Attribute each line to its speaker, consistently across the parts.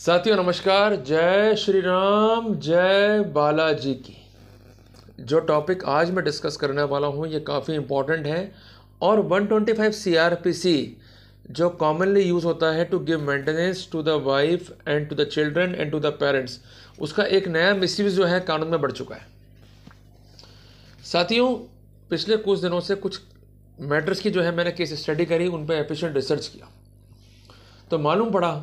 Speaker 1: साथियों नमस्कार, जय श्री राम, जय बालाजी की। जो टॉपिक आज मैं डिस्कस करने वाला हूँ ये काफ़ी इम्पॉर्टेंट है और 125 CRPC जो कॉमनली यूज़ होता है to give maintenance to the wife and to the children and to the parents, उसका एक नया मिसयूज़ जो है कानून में बढ़ चुका है। साथियों पिछले कुछ दिनों से कुछ मैटर्स की जो है मैंने केस स्टडी करी, उन पर एफिशिएंट रिसर्च किया तो मालूम पड़ा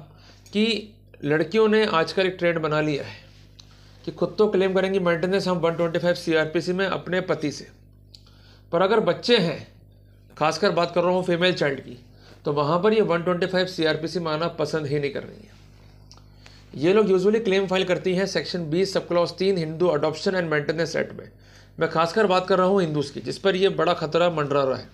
Speaker 1: कि लड़कियों ने आजकल एक ट्रेंड बना लिया है कि खुद तो क्लेम करेंगी मेंटेनेंस हम 125 CRPC में अपने पति से, पर अगर बच्चे हैं, खासकर बात कर रहा हूँ फीमेल चाइल्ड की, तो वहाँ पर ये 125 CRPC में आना पसंद ही नहीं कर रही है। ये लोग यूजुअली क्लेम फाइल करती हैं section 20 sub clause 3 Hindu adoption and maintenance act में। मैं खासकर बात कर रहा हूँ हिंदूज़ की, जिस पर यह बड़ा खतरा मंडरा रहा है।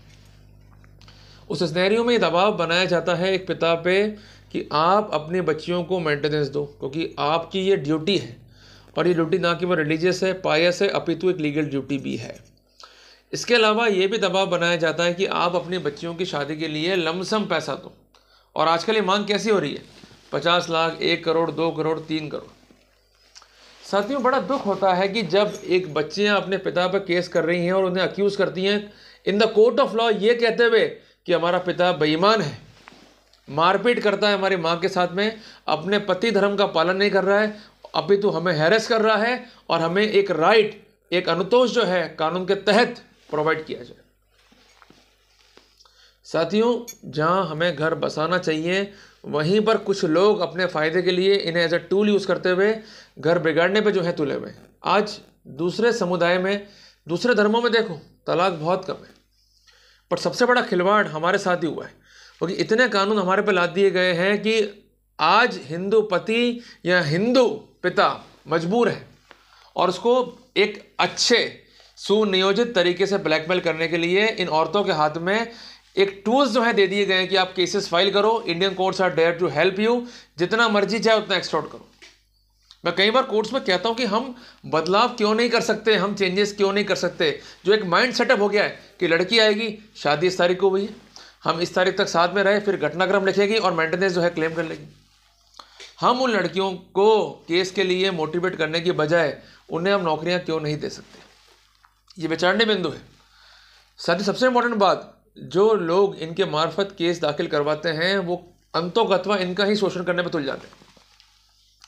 Speaker 1: उस सिनेरियो में ये दबाव बनाया जाता है एक पिता पे कि आप अपने बच्चियों को मेंटेनेंस दो, क्योंकि आपकी ये ड्यूटी है और ये ड्यूटी ना कि वो रिलीजियस है, पायस है, अपितु एक लीगल ड्यूटी भी है। इसके अलावा ये भी दबाव बनाया जाता है कि आप अपनी बच्चियों की शादी के लिए लमसम पैसा दो। और आजकल ये मांग कैसी हो रही है? 50 लाख, 1 करोड़, 2 करोड़, 3 करोड़। साथियों बड़ा दुख होता है कि जब एक बच्चियाँ अपने पिता पर केस कर रही हैं और उन्हें अक्यूज़ करती हैं in the court of law ये कहते हुए कि हमारा पिता बेईमान है, मारपीट करता है हमारी माँ के साथ में, अपने पति धर्म का पालन नहीं कर रहा है, अपितु हमें हैरेस कर रहा है और हमें एक राइट, एक अनुतोष जो है कानून के तहत प्रोवाइड किया जाए। साथियों जहाँ हमें घर बसाना चाहिए वहीं पर कुछ लोग अपने फ़ायदे के लिए इन्हें एज अ टूल यूज़ करते हुए घर बिगाड़ने पे जो है तुले हुए। आज दूसरे समुदाय में, दूसरे धर्मों में देखो तलाक बहुत कम है, पर सबसे बड़ा खिलवाड़ हमारे साथ ही हुआ है, क्योंकि इतने कानून हमारे पे लाद दिए गए हैं कि आज हिंदू पति या हिंदू पिता मजबूर है और उसको एक अच्छे सुनियोजित तरीके से ब्लैकमेल करने के लिए इन औरतों के हाथ में एक टूल्स जो है दे दिए गए हैं कि आप केसेस फाइल करो, Indian courts are there to help you, जितना मर्जी चाहे उतना एक्सटॉर्ट करो। मैं कई बार कोर्ट्स में कहता हूं कि हम बदलाव क्यों नहीं कर सकते, हम चेंजेस क्यों नहीं कर सकते। जो एक माइंड सेटअप हो गया है कि लड़की आएगी, शादी इस तारीख को हुई है, हम इस तारीख तक साथ में रहे, फिर घटनाक्रम लिखेगी और मेंटेनेंस जो है क्लेम कर लेगी। हम उन लड़कियों को केस के लिए मोटिवेट करने की बजाय उन्हें हम नौकरियां क्यों नहीं दे सकते, ये विचारने बिंदु है। साथ ही सबसे इंपॉर्टेंट बात, जो लोग इनके मार्फत केस दाखिल करवाते हैं वो अंतोगत्वा इनका ही शोषण करने पर तुल जाते हैं।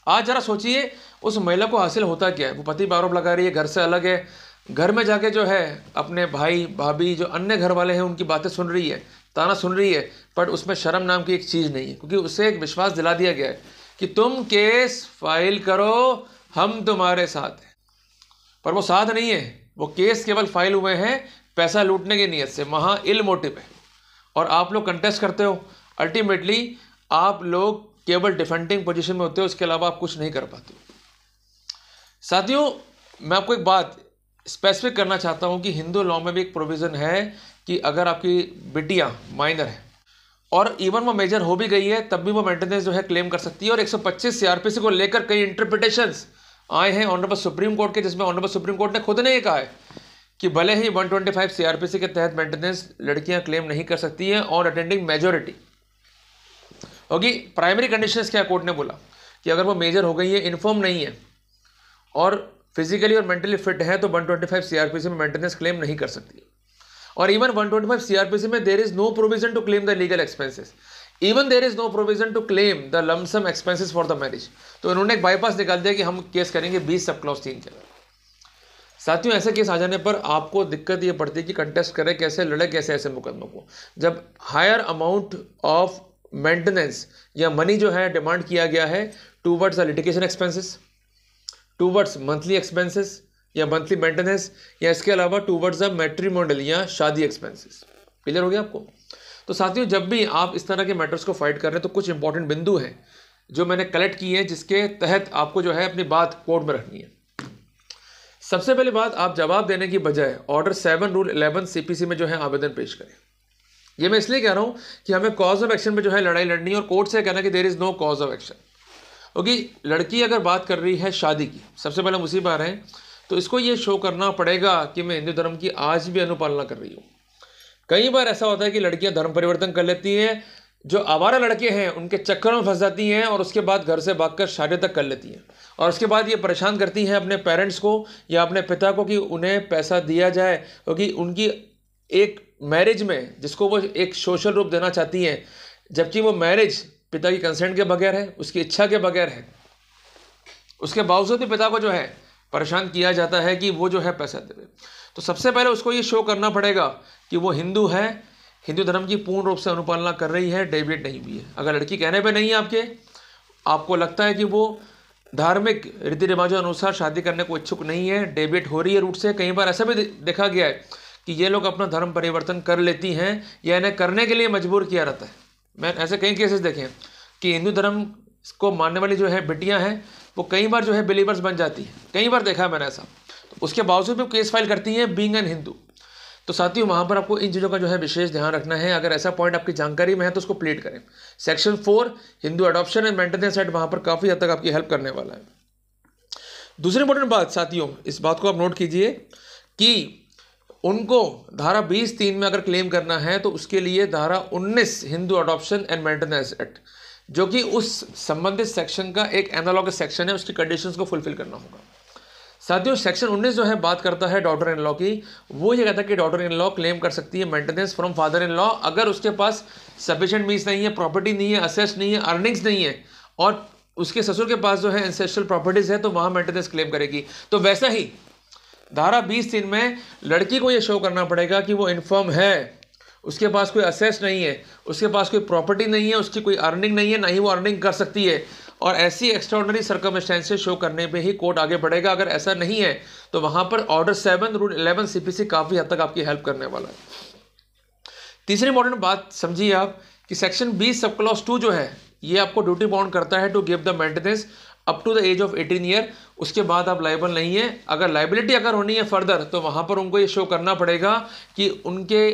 Speaker 1: आज जरा सोचिए उस महिला को हासिल होता क्या है? वो पति पर आरोप लगा रही है, घर से अलग है, घर में जाके जो है अपने भाई भाभी जो अन्य घर वाले हैं उनकी बातें सुन रही है, ताना सुन रही है, पर उसमें शर्म नाम की एक चीज़ नहीं है, क्योंकि उसे एक विश्वास दिला दिया गया है कि तुम केस फाइल करो, हम तुम्हारे साथ हैं। पर वो साथ नहीं है, वो केस केवल फाइल हुए हैं पैसा लूटने की नीयत से, महा इल मोटिव है। और आप लोग कंटेस्ट करते हो, अल्टीमेटली आप लोग केवल डिफेंडिंग पोजीशन में होते हो, उसके अलावा आप कुछ नहीं कर पाते। साथियों मैं आपको एक बात स्पेसिफिक करना चाहता हूं कि हिंदू लॉ में भी एक प्रोविज़न है कि अगर आपकी बिटिया माइनर है और इवन वो मेजर हो भी गई है तब भी वो मेंटेनेंस जो है क्लेम कर सकती है। और 125 CRPC को लेकर कई इंटरप्रिटेशंस आए हैं ऑनरेबल सुप्रीम कोर्ट के, जिसमें ऑनरेबल सुप्रीम कोर्ट ने खुद ने ये कहा है कि भले ही 125 CRPC के तहत मेंटेनेंस लड़कियां क्लेम नहीं कर सकती हैं और अटेंडिंग मेजोरिटी होगी। प्राइमरी कंडीशंस क्या कोर्ट ने बोला कि अगर वो मेजर हो गई है, इन्फॉर्म नहीं है और फिजिकली और मेंटली फिट है तो 125 CRPC में मेंटेनेंस क्लेम नहीं कर सकती। और इवन 125 CRPC में there is no provision to claim the legal expenses, even there is no provision to claim the lump sum expenses for the marriage. तो इन्होंने एक बाईपास निकाल दिया कि हम केस करेंगे 20 सब क्लॉज 3 के। साथियों ऐसे केस आ जाने पर आपको दिक्कत ये पड़ती है कि कंटेस्ट करें कैसे, लड़े कैसे ऐसे मुकदमों को, जब हायर अमाउंट ऑफ मेंटेनेंस या मनी जो है डिमांड किया गया है towards the litigation expenses, towards monthly expenses या मंथली मेंटेनेंस, या इसके अलावा टूवर्ड्स द मैट्रिमोनियल या शादी एक्सपेंसेस। क्लियर हो गया आपको? तो साथियों जब भी आप इस तरह के मैटर्स को फाइट कर रहे हैं तो कुछ इंपॉर्टेंट बिंदु हैं जो मैंने कलेक्ट किए हैं, जिसके तहत आपको जो है अपनी बात कोर्ट में रखनी है। सबसे पहली बात, आप जवाब देने की बजाय ऑर्डर 7 रूल 11 CPC में जो है आवेदन पेश करें। ये मैं इसलिए कह रहा हूँ कि हमें कॉज ऑफ एक्शन में जो है लड़ाई लड़नी है और कोर्ट से कहना कि there is no cause of action. क्योंकि लड़की अगर बात कर रही है शादी की, सबसे पहले मुसीबत आ रहे हैं तो इसको ये शो करना पड़ेगा कि मैं हिंदू धर्म की आज भी अनुपालना कर रही हूँ। कई बार ऐसा होता है कि लड़कियां धर्म परिवर्तन कर लेती हैं, जो आवारा लड़के हैं उनके चक्करों में फंस जाती हैं और उसके बाद घर से भागकर शादी तक कर लेती हैं, और उसके बाद ये परेशान करती हैं अपने पेरेंट्स को या अपने पिता को कि उन्हें पैसा दिया जाए, क्योंकि उनकी एक मैरिज में जिसको वो एक सोशल रूप देना चाहती हैं, जबकि वो मैरिज पिता की कंसेंट के बगैर है, उसकी इच्छा के बगैर है, उसके बावजूद भी पिता को जो है परेशान किया जाता है कि वो जो है पैसा देवे। तो सबसे पहले उसको ये शो करना पड़ेगा कि वो हिंदू है, हिंदू धर्म की पूर्ण रूप से अनुपालना कर रही है, डेविएट नहीं हुई है। अगर लड़की कहने पे नहीं है आपको लगता है कि वो धार्मिक रीति रिवाजों अनुसार शादी करने को इच्छुक नहीं है, डेविएट हो रही है रूट से, कई बार ऐसा भी देखा गया है कि ये लोग अपना धर्म परिवर्तन कर लेती हैं या इन्हें करने के लिए मजबूर किया रहता है। मैं ऐसे कई केसेस देखे हैं कि हिंदू धर्म को मानने वाली जो है बिटियाँ हैं वो कई बार जो है बिलीवर्स बन जाती हैं, कई बार देखा है मैंने ऐसा। तो उसके बावजूद भी केस फाइल करती हैं बीइंग एन हिंदू। तो साथियों वहाँ पर आपको इन चीज़ों का जो है विशेष ध्यान रखना है। अगर ऐसा पॉइंट आपकी जानकारी में है तो उसको प्लीड करें। Section 4 Hindu adoption and maintenance act वहाँ पर काफ़ी हद तक आपकी हेल्प करने वाला है। दूसरी इंपॉर्टेंट बात साथियों, इस बात को आप नोट कीजिए कि उनको धारा 20(3) में अगर क्लेम करना है तो उसके लिए धारा 19 Hindu adoption and maintenance act, जो कि उस संबंधित सेक्शन का एक एनालॉगस सेक्शन है, उसकी कंडीशंस को फुलफिल करना होगा। साथियों सेक्शन 19 जो है बात करता है डॉटर इन लॉ की। वो ये कहता है कि डॉटर इन लॉ क्लेम कर सकती है maintenance from father in law अगर उसके पास सफिशिएंट मीन्स नहीं है, प्रॉपर्टी नहीं है, असेट्स नहीं है, अर्निंग्स नहीं है, और उसके ससुर के पास जो है एंसेस्ट्रल प्रॉपर्टीज है, तो वहाँ मेंटेनेंस क्लेम करेगी। तो वैसा ही धारा 20(3) में लड़की को ये शो करना पड़ेगा कि वो इन्फर्म है, उसके पास कोई असेट्स नहीं है, उसके पास कोई प्रॉपर्टी नहीं है, उसकी कोई अर्निंग नहीं है, ना ही वो अर्निंग कर सकती है, और ऐसी एक्स्ट्राऑर्डिनरी सर्कमस्टेंसेस शो करने पे ही कोर्ट आगे बढ़ेगा। अगर ऐसा नहीं है तो वहाँ पर ऑर्डर 7 रूल 11 CPC काफ़ी हद तक आपकी हेल्प करने वाला है। तीसरी इंपॉर्टेंट बात समझिए आप कि सेक्शन 20 सब क्लॉज 2 जो है ये आपको ड्यूटी बाउंड करता है to give the maintenance up to the age of 18 year. उसके बाद आप लाइबल नहीं है। अगर लाइबिलिटी अगर होनी है फर्दर तो वहाँ पर उनको ये शो करना पड़ेगा कि उनके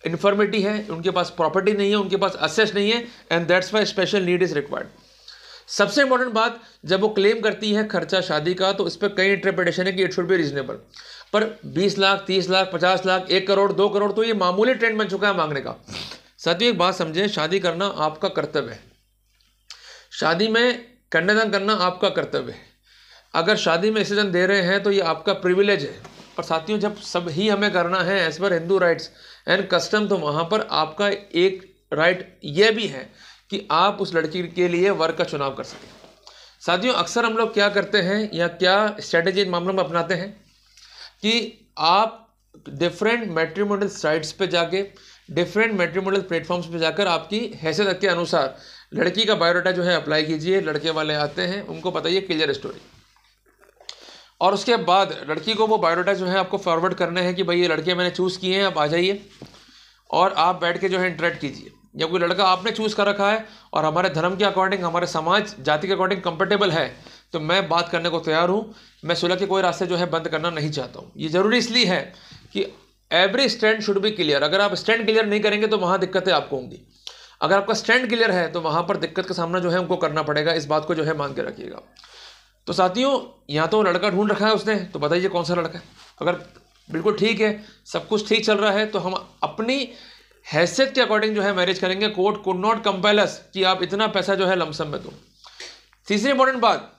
Speaker 1: इन्फर्मिटी है, उनके पास प्रॉपर्टी नहीं है, उनके पास असेट्स नहीं है, and that's why special need is required. सबसे इंपॉर्टेंट बात, जब वो क्लेम करती है खर्चा शादी का तो इस पर कई इंटरप्रिटेशन है कि इट शुड बी रीजनेबल, पर 20 लाख, 30 लाख, 50 लाख, 1 करोड़, 2 करोड़ तो ये मामूली ट्रेंड बन चुका है मांगने का। साथियों एक बात समझें, शादी करना आपका कर्तव्य है, शादी में कन्यादान करना आपका कर्तव्य है। अगर शादी में इसेजन दे रहे हैं तो ये आपका प्रिविलेज है। और साथियों जब सब ही हमें करना है as per Hindu rights and custom, तो वहाँ पर आपका एक राइट यह भी है कि आप उस लड़की के लिए वर का चुनाव कर सकें। साथियों अक्सर हम लोग क्या करते हैं या क्या स्ट्रेटेजी इन मामलों में अपनाते हैं कि आप डिफरेंट मैट्रिमोनियल साइट्स पे जाके, डिफरेंट मैट्रिमोनियल प्लेटफॉर्म्स पे जाकर आपकी हैसियत के अनुसार लड़की का बायोडाटा जो है अप्लाई कीजिए। लड़के वाले आते हैं, उनको बताइए क्लियर स्टोरी, और उसके बाद लड़की को वो बायोडाटा जो है आपको फॉरवर्ड करने हैं कि भाई ये लड़के मैंने चूज़ किए हैं, आप आ जाइए और आप बैठ के जो है इंटरेक्ट कीजिए। या कोई लड़का आपने चूज़ कर रखा है और हमारे धर्म के अकॉर्डिंग, हमारे समाज जाति के अकॉर्डिंग कंफर्टेबल है, तो मैं बात करने को तैयार हूँ। मैं सुलह के कोई रास्ते जो है बंद करना नहीं चाहता हूँ। ये ज़रूरी इसलिए है कि every stand should be clear. अगर आप स्टैंड क्लियर नहीं करेंगे तो वहाँ दिक्कतें आपको होंगी। अगर आपका स्टैंड क्लियर है तो वहाँ पर दिक्कत का सामना जो है उनको करना पड़ेगा। इस बात को जो है मान के रखिएगा। तो साथियों यहाँ तो लड़का ढूंढ रखा है उसने, तो बताइए कौन सा लड़का है। अगर बिल्कुल ठीक है, सब कुछ ठीक चल रहा है, तो हम अपनी हैसियत के अकॉर्डिंग जो है मैरिज करेंगे। कोर्ट कुड नॉट कंपेल अस कि आप इतना पैसा जो है लमसम में दो। तीसरी इंपॉर्टेंट बात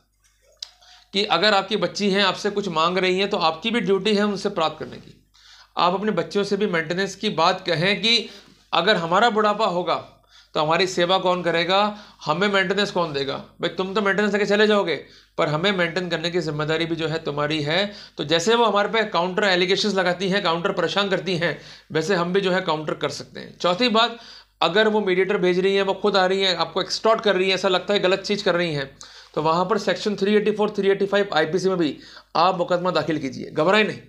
Speaker 1: कि अगर आपकी बच्ची हैं, आपसे कुछ मांग रही हैं, तो आपकी भी ड्यूटी है उनसे प्राप्त करने की। आप अपने बच्चों से भी मेंटेनेंस की बात कहें कि अगर हमारा बुढ़ापा होगा तो हमारी सेवा कौन करेगा, हमें मेंटेनेंस कौन देगा। भाई तुम तो मेंटेनेंस लेके चले जाओगे, पर हमें मेंटेन करने की जिम्मेदारी भी जो है तुम्हारी है। तो जैसे वो हमारे पे काउंटर एलिगेशंस लगाती हैं, काउंटर परेशान करती हैं, वैसे हम भी जो है काउंटर कर सकते हैं। चौथी बात, अगर वो मीडिएटर भेज रही है, वो खुद आ रही है, आपको एक्सटॉर्ट कर रही है, ऐसा लगता है गलत चीज़ कर रही हैं, तो वहाँ पर सेक्शन 384, 385 IPC में भी आप मुकदमा दाखिल कीजिए। घबराए नहीं।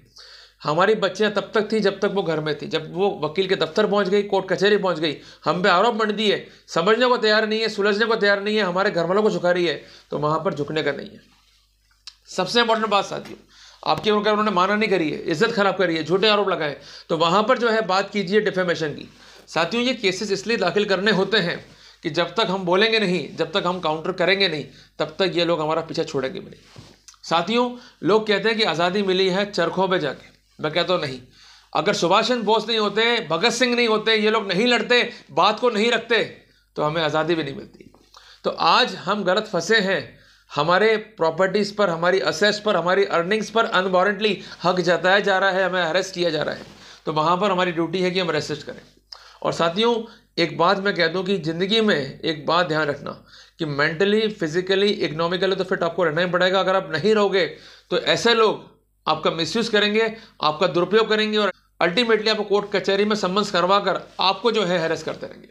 Speaker 1: हमारी बच्चियां तब तक थी जब तक वो घर में थी। जब वो वकील के दफ्तर पहुंच गई, कोर्ट कचहरी पहुंच गई, हम पे आरोप बन दिए, समझने को तैयार नहीं है, सुलझने को तैयार नहीं है, हमारे घर वालों को झुका रही है, तो वहां पर झुकने का नहीं है। सबसे इंपॉर्टेंट बात साथियों, आपकी उन्होंने माना नहीं करी है, इज्जत खराब करी है, झूठे आरोप लगाए, तो वहां पर जो है बात कीजिए डिफेमेशन की। साथियों ये केसेस इसलिए दाखिल करने होते हैं कि जब तक हम बोलेंगे नहीं, जब तक हम काउंटर करेंगे नहीं, तब तक ये लोग हमारा पीछा छोड़ेंगे भी नहीं। साथियों लोग कहते हैं कि आज़ादी मिली है चरखों पे जाके, मैं कहता हूँ नहीं। अगर सुभाष चंद्र बोस नहीं होते, भगत सिंह नहीं होते, ये लोग नहीं लड़ते, बात को नहीं रखते, तो हमें आज़ादी भी नहीं मिलती। तो आज हम गलत फंसे हैं, हमारे प्रॉपर्टीज़ पर, हमारी असेट्स पर, हमारी अर्निंग्स पर अनवारंटली हक जताया जा रहा है, हमें अरेस्ट किया जा रहा है। तो वहाँ पर हमारी ड्यूटी है कि हम रेसिस्ट करें। और साथियों, एक बात मैं कह दूं कि ज़िंदगी में एक बात ध्यान रखना कि मेंटली, फिजिकली, इकोनॉमिकली तो फिट आपको रहना ही पड़ेगा। अगर आप नहीं रहोगे तो ऐसे लोग आपका मिसयूज़ करेंगे, आपका दुरुपयोग करेंगे और अल्टीमेटली आपको कोर्ट कचहरी में सम्मन्स करवा कर आपको जो है हैरेस करते रहेंगे।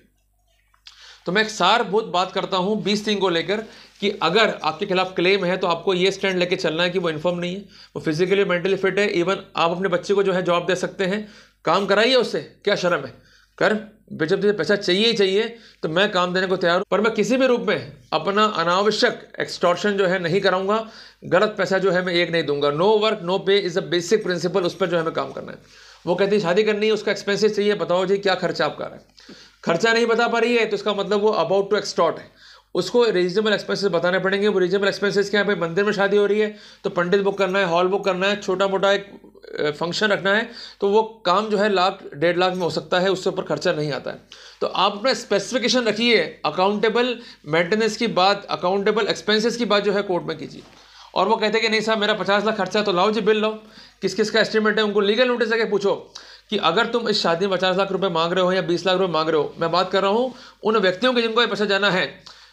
Speaker 1: तो मैं एक सारभूत बात करता हूं 20 को लेकर कि अगर आपके खिलाफ क्लेम है तो आपको ये स्टैंड लेके चलना है कि वो इन्फॉर्म नहीं है, वो फिजिकली मेंटली फिट है। इवन आप अपने बच्चे को जो है जॉब दे सकते हैं, काम कराइए उससे, क्या शर्म है, कर। जब तुझे पैसा चाहिए ही चाहिए तो मैं काम देने को तैयार हूं, पर मैं किसी भी रूप में अपना अनावश्यक एक्सटॉर्शन जो है नहीं कराऊंगा। गलत पैसा जो है मैं एक नहीं दूंगा। नो वर्क नो पे इज अ बेसिक प्रिंसिपल, उस पर जो है हमें काम करना है। वो कहती है शादी करनी है, उसका एक्सपेंसेस चाहिए, बताओ जी क्या खर्चा आपका रहा है। खर्चा नहीं बता पा रही है तो इसका मतलब वो अबाउट टू एक्सटॉर्ट है, उसको रीजनेबल एक्सपेंसेस बताने पड़ेंगे। वो रीजनेबल एक्सपेंसेस क्या है भाई, मंदिर में शादी हो रही है तो पंडित बुक करना है, हॉल बुक करना है, छोटा मोटा एक फंक्शन रखना है, तो वो काम जो है 1,00,000-1.5 लाख में हो सकता है, उससे ऊपर खर्चा नहीं आता है। तो आप अपना स्पेसिफिकेशन रखिए, अकाउंटेबल मेंटेनेंस की बात, अकाउंटेबल एक्सपेंसेस की बात जो है कोर्ट में कीजिए। और वो कहते हैं कि नहीं साहब मेरा 50 लाख खर्चा, तो लाओ जी बिल लाओ, किस किस का एस्टिमेट है, उनको लीगल नोटिस आके पूछो कि अगर तुम इस शादी में 50 लाख रुपए मांग रहे हो या 20 लाख रुपए मांग रहे हो, मैं बात कर रहा हूँ उन व्यक्तियों की जिनको ये पैसा जाना है,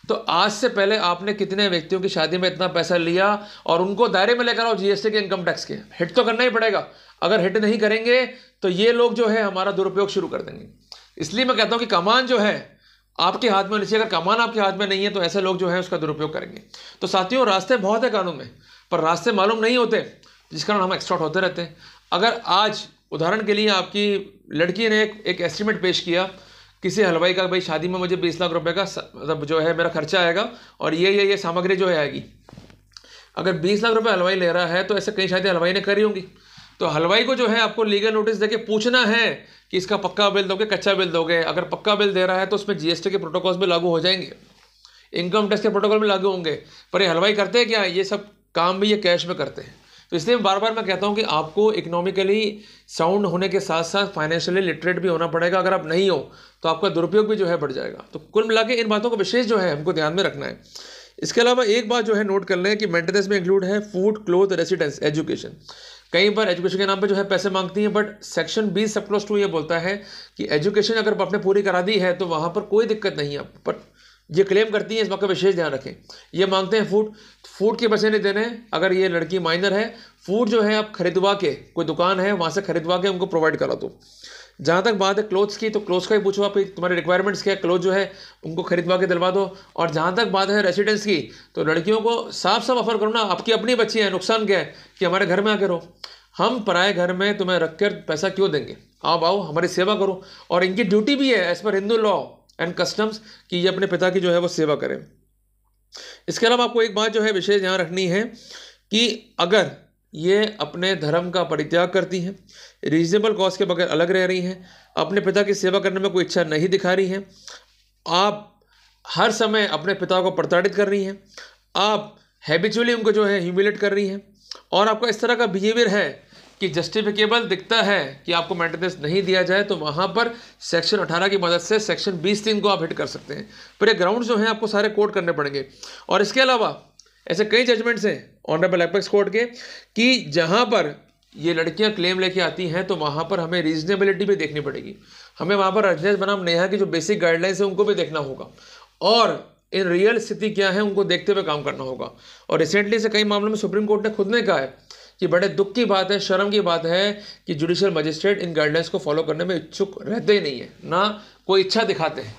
Speaker 1: तो आज से पहले आपने कितने व्यक्तियों की शादी में इतना पैसा लिया और उनको दायरे में लेकर आओ जीएसटी के, इनकम टैक्स के। हिट तो करना ही पड़ेगा, अगर हिट नहीं करेंगे तो ये लोग जो है हमारा दुरुपयोग शुरू कर देंगे। इसलिए मैं कहता हूं कि कमान जो है आपके हाथ में होनी चाहिए, अगर कमान आपके हाथ में नहीं है तो ऐसे लोग जो है उसका दुरुपयोग करेंगे। तो साथियों, रास्ते बहुत है कानून में, पर रास्ते मालूम नहीं होते, जिस कारण हम एक्सटॉर्ट होते रहते हैं। अगर आज उदाहरण के लिए आपकी लड़की ने एक एस्टिमेट पेश किया किसी हलवाई का, भाई शादी में मुझे 20 लाख रुपए का मतलब जो है मेरा खर्चा आएगा और ये सामग्री जो है आएगी। अगर 20 लाख रुपए हलवाई ले रहा है तो ऐसे कई शादी हलवाई ने करी होंगी। तो हलवाई को जो है आपको लीगल नोटिस देके पूछना है कि इसका पक्का बिल दोगे, कच्चा बिल दोगे। अगर पक्का बिल दे रहा है तो उसमें जीएसटी के प्रोटोकॉल्स भी लागू हो जाएंगे, इनकम टैक्स के प्रोटोकॉल भी लागू होंगे। पर ये हलवाई करते हैं क्या, ये सब काम भी ये कैश में करते हैं। तो इसलिए बार बार मैं कहता हूं कि आपको इकोनॉमिकली साउंड होने के साथ साथ फाइनेंशियली लिटरेट भी होना पड़ेगा। अगर आप नहीं हो तो आपका दुरुपयोग भी जो है बढ़ जाएगा। तो कुल मिला के इन बातों को विशेष जो है हमको ध्यान में रखना है। इसके अलावा एक बात जो है नोट कर लें कि मेंटेनेंस में इंक्लूड है फूड, क्लोथ, रेसिडेंस, एजुकेशन। कई बार एजुकेशन के नाम पे जो है पैसे मांगती हैं, बट सेक्शन 20 सब क्लॉज 2 ये बोलता है कि एजुकेशन अगर आपने पूरी करा दी है तो वहाँ पर कोई दिक्कत नहीं है आपको। पर ये क्लेम करती हैं, इस बात का विशेष ध्यान रखें। ये मांगते हैं फूड के पैसे नहीं देने। अगर ये लड़की माइनर है, फूड जो है आप खरीदवा के, कोई दुकान है वहाँ से खरीदवा के उनको प्रोवाइड करा दो। जहाँ तक बात है क्लोथ्स की, तो क्लोथ्स का ही पूछो आप, तुम्हारे रिक्वायरमेंट्स क्या है, क्लोथ जो है उनको खरीदवा के दिलवा दो। और जहाँ तक बात है रेसिडेंस की, तो लड़कियों को साफ साफ ऑफर करो ना, आपकी अपनी बच्ची है, नुकसान क्या है कि हमारे घर में आके रहो। हम पराए घर में तुम्हें रख कर पैसा क्यों देंगे, आप आओ हमारी सेवा करो। और इनकी ड्यूटी भी है as per Hindu law and customs कि ये अपने पिता की जो है वो सेवा करें। इसके अलावा आपको एक बात जो है विशेष ध्यान रखनी है कि अगर ये अपने धर्म का परित्याग करती हैं, रीजनेबल कॉज के बगैर अलग रह रही हैं, अपने पिता की सेवा करने में कोई इच्छा नहीं दिखा रही हैं, आप हर समय अपने पिता को प्रताड़ित कर रही हैं, आप हैबिचुअली उनको जो है ह्यूमिलेट कर रही हैं, और आपका इस तरह का बिहेवियर है कि जस्टिफिकेबल दिखता है कि आपको मेंटेनेंस नहीं दिया जाए, तो वहाँ पर सेक्शन 18 की मदद से सेक्शन 20(3) को आप हिट कर सकते हैं। पर ये ग्राउंड जो हैं आपको सारे कोट करने पड़ेंगे। और इसके अलावा ऐसे कई जजमेंट्स हैं ऑनरेबल एपेक्स कोर्ट के कि जहाँ पर ये लड़कियाँ क्लेम लेके आती हैं तो वहाँ पर हमें रीजनेबिलिटी भी देखनी पड़ेगी। हमें वहाँ पर रजनीश बनाम नेहा की जो बेसिक गाइडलाइंस है उनको भी देखना होगा, और इन रियल स्थिति क्या है उनको देखते हुए काम करना होगा। और रिसेंटली से कई मामलों में सुप्रीम कोर्ट ने खुद ने कहा है कि बड़े दुख की बात है, शर्म की बात है कि जुडिशियल मजिस्ट्रेट इन गाइडलाइंस को फॉलो करने में इच्छुक रहते ही नहीं है, ना कोई इच्छा दिखाते हैं।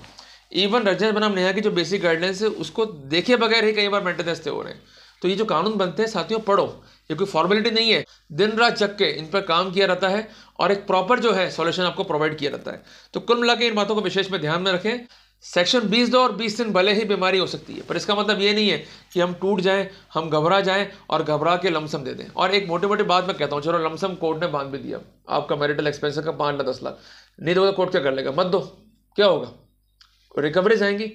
Speaker 1: इवन रजनीश बनाम नेहा की जो बेसिक गाइडलाइंस है उसको देखे बगैर ही कई बार मेंटेनेंस हो रहे हैं। तो ये जो कानून बनते हैं साथियों, पढ़ो, ये कोई फॉर्मेलिटी नहीं है, दिन रात जग के इन पर काम किया रहता है और एक प्रॉपर जो है सॉल्यूशन आपको प्रोवाइड किया रहता है। तो कुल मिला के इन बातों को विशेष में ध्यान में रखें। सेक्शन 20(2) और 20(3) भले ही बीमारी हो सकती है, पर इसका मतलब ये नहीं है कि हम टूट जाएं, हम घबरा जाएं और घबरा के लमसम दे दें। और एक मोटी मोटी बात मैं कहता हूँ, चलो लमसम कोर्ट ने बांध भी दिया, आपका मैरिटल एक्सपेंस का 5 लाख 10 लाख नहीं दोगे, कोर्ट क्या कर लेगा, मत दो, क्या होगा, रिकवरीज आएंगी।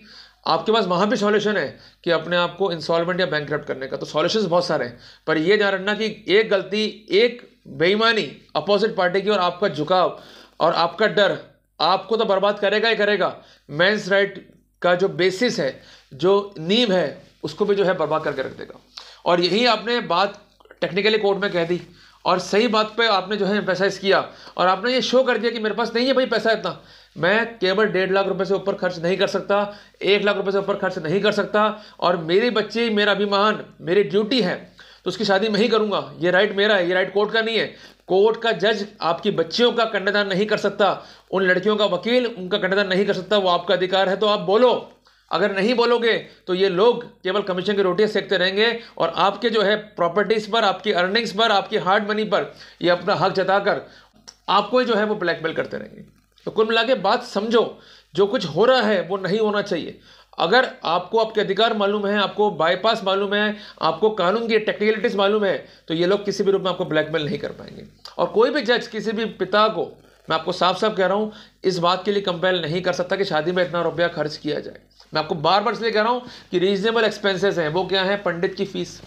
Speaker 1: आपके पास वहाँ भी सॉल्यूशन है कि अपने आप को इंसॉल्वेंट या बैंकक्रप्ट करने का, तो सॉल्यूशंस बहुत सारे हैं। पर ये ध्यान रखना कि एक गलती, एक बेईमानी अपोजिट पार्टी की और आपका झुकाव और आपका डर आपको तो बर्बाद करेगा ही करेगा। मेंस राइट का जो बेसिस है, जो नींव है, उसको भी जो है बर्बाद करके रख देगा। और यही आपने बात टेक्निकली कोर्ट में कह दी और सही बात पे आपने जो है एम्फेसाइज किया और आपने ये शो कर दिया कि मेरे पास नहीं है भाई पैसा इतना, मैं केवल 1.5 लाख रुपए से ऊपर खर्च नहीं कर सकता, 1 लाख रुपए से ऊपर खर्च नहीं कर सकता, और मेरी बच्ची मेरा अभिमान, मेरी ड्यूटी है, तो उसकी शादी मैं ही करूंगा, ये राइट मेरा है, ये राइट कोर्ट का नहीं है। कोर्ट का जज आपकी बच्चियों का कन्यादान नहीं कर सकता, उन लड़कियों का वकील उनका कन्यादान नहीं कर सकता, वो आपका अधिकार है। तो आप बोलो, अगर नहीं बोलोगे तो ये लोग केवल कमीशन की रोटियां सेकते रहेंगे और आपके जो है प्रॉपर्टीज पर, आपकी अर्निंग्स पर, आपकी हार्ड मनी पर ये अपना हक जताकर आपको जो है वो ब्लैकमेल करते रहेंगे। तो कुल मिला के बात समझो, जो कुछ हो रहा है वो नहीं होना चाहिए। अगर आपको आपके अधिकार मालूम है, आपको बाईपास मालूम है, आपको कानून की टेक्निकलिटीज मालूम है, तो ये लोग किसी भी रूप में आपको ब्लैकमेल नहीं कर पाएंगे। और कोई भी जज किसी भी पिता को, मैं आपको साफ साफ कह रहा हूं, इस बात के लिए कंपेल नहीं कर सकता कि शादी में इतना रुपया खर्च किया जाए। मैं आपको बार बार इसलिए कह रहा हूं कि रीजनेबल एक्सपेंसेस हैं। वो क्या है? पंडित की फीस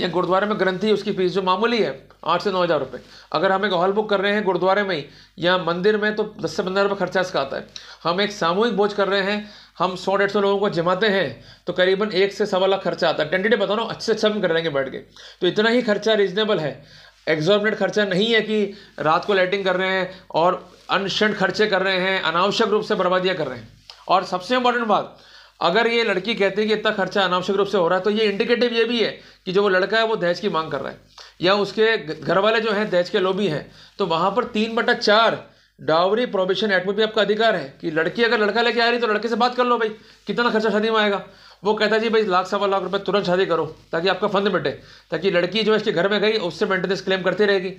Speaker 1: या गुरुद्वारे में ग्रंथी, उसकी फीस जो मामूली है 8 से 9 हज़ार रुपये। अगर हम एक हॉल बुक कर रहे हैं गुरुद्वारे में ही या मंदिर में, तो 10 से 15 रुपये खर्चा इसका आता है। हम एक सामूहिक भोज कर रहे हैं, हम 100-150 लोगों को जमाते हैं, तो करीबन 1 से सवा लाख खर्चा आता है। टेंटेटिव बता रहा हूँ, अच्छे अच्छा हम कर लेंगे बैठ के, तो इतना ही खर्चा रीजनेबल है। एग्जॉर्बिनेंट खर्चा नहीं है कि रात को लाइटिंग कर रहे हैं और अनशंट खर्चे कर रहे हैं, अनावश्यक रूप से बर्बादियाँ कर रहे हैं। और सबसे इंपॉर्टेंट बात, अगर ये लड़की कहती है कि इतना खर्चा अनावश्यक रूप से हो रहा है, तो ये इंडिकेटिव ये भी है कि जो वो लड़का है वो दहेज की मांग कर रहा है या उसके घर वाले जो हैं दहेज के लोभी हैं। तो वहाँ पर 3/4 डावरी प्रोहिबिशन एक्ट में भी आपका अधिकार है कि लड़की अगर लड़का लेके आ रही तो लड़के से बात कर लो, भाई कितना खर्चा शादी में आएगा। वो कहता है जी भाई 1 लाख सवा लाख रुपए तुरंत शादी करो ताकि आपका फंड मिटे, ताकि लड़की जो है इसके घर में गई उससे मेंटेनेंस क्लेम करती रहेगी।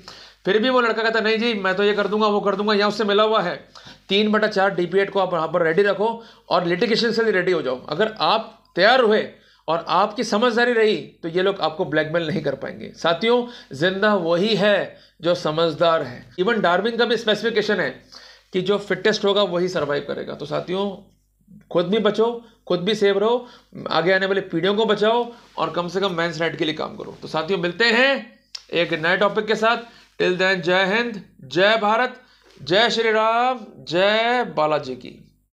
Speaker 1: फिर भी वो लड़का कहता नहीं जी मैं तो ये कर दूंगा वो कर दूंगा, या उससे मिला हुआ है। 3/4 DP को आप वहाँ पर रेडी रखो और लिटिगेशन से भी रेडी हो जाओ। अगर आप तैयार हुए और आपकी समझदारी रही तो ये लोग आपको ब्लैकमेल नहीं कर पाएंगे। साथियों, जिंदा वही है जो समझदार है। इवन डार्विन का भी स्पेसिफिकेशन है कि जो फिटेस्ट होगा वही सर्वाइव करेगा। तो साथियों, खुद भी बचो, खुद भी सेव रहो, आगे आने वाली पीढ़ियों को बचाओ और कम से कम मेंस राइट के लिए काम करो। तो साथियों, मिलते हैं एक नए टॉपिक के साथ। टिल देन, जय हिंद, जय भारत, जय श्री राम, जय बालाजी की।